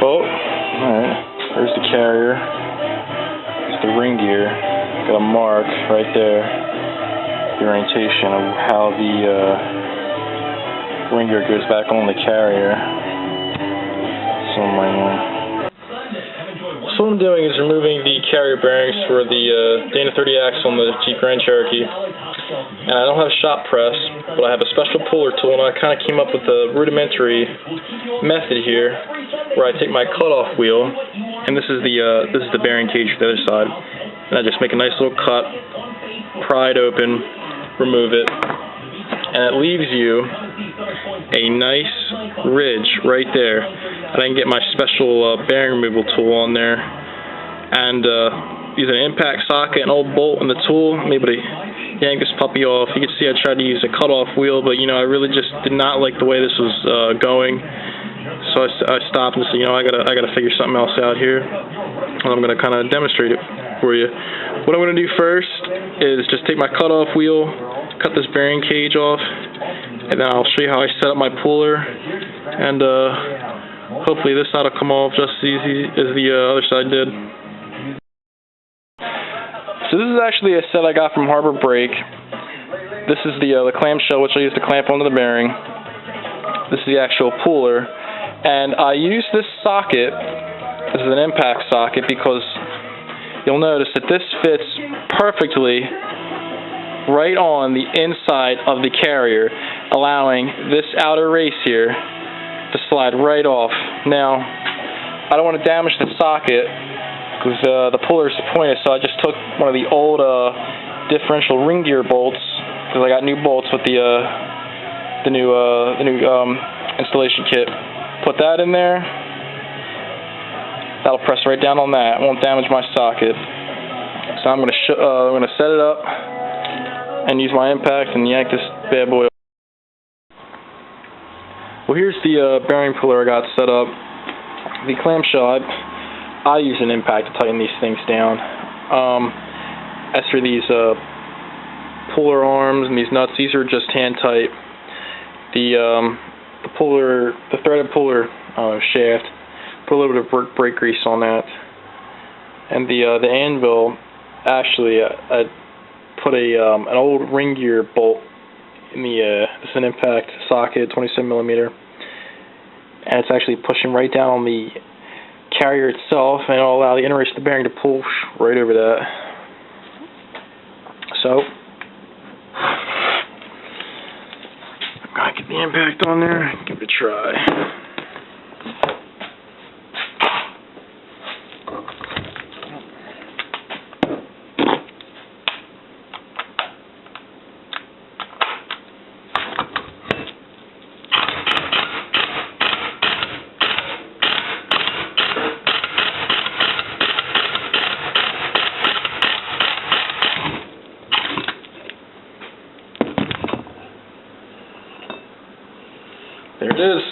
bolt. Alright, there's the carrier. There's the ring gear. Got a mark right there. The orientation of how the ring gear goes back on the carrier. So what I'm doing is removing the carrier bearings for the Dana 30 axle on the Jeep Grand Cherokee. And I don't have a shop press, but I have a special puller tool, and I kind of came up with a rudimentary method here where I take my cutoff wheel, and this is the bearing cage for the other side, and I just make a nice little cut, pry it open, remove it, and it leaves you a nice ridge right there. And I can get my special bearing removal tool on there, and use an impact socket, an old bolt, and the tool. I'm able to yank this puppy off. You can see I tried to use a cutoff wheel, but I really just did not like the way this was going. So I stopped and said, I gotta figure something else out here. And I'm gonna kind of demonstrate it for you. What I'm gonna do first is just take my cutoff wheel, cut this bearing cage off, and then I'll show you how I set up my puller, and hopefully this side will come off just as easy as the other side did. So this is actually a set I got from Harbor Brake. This is the clamshell which I use to clamp onto the bearing. This is the actual puller, and I use this socket. This is an impact socket because you'll notice that this fits perfectly right on the inside of the carrier, allowing this outer race here to slide right off. Now, I don't want to damage the socket because the puller is pointed, so I just took one of the old differential ring gear bolts, because I got new bolts with the new installation kit. Put that in there. That'll press right down on that. It won't damage my socket. So I'm gonna set it up and use my impact and yank this bad boy. Well, here's the bearing puller I got set up. The clamshell, I use an impact to tighten these things down. As for these puller arms and these nuts, these are just hand tight. The threaded puller shaft, put a little bit of brake grease on that. And the anvil, actually, I put an old ring gear bolt in this is an impact socket, 27mm, and it's actually pushing right down on the carrier itself, and it'll allow the inner race of the bearing to pull right over that. So I'm gonna get the impact on there, give it a try. There it is.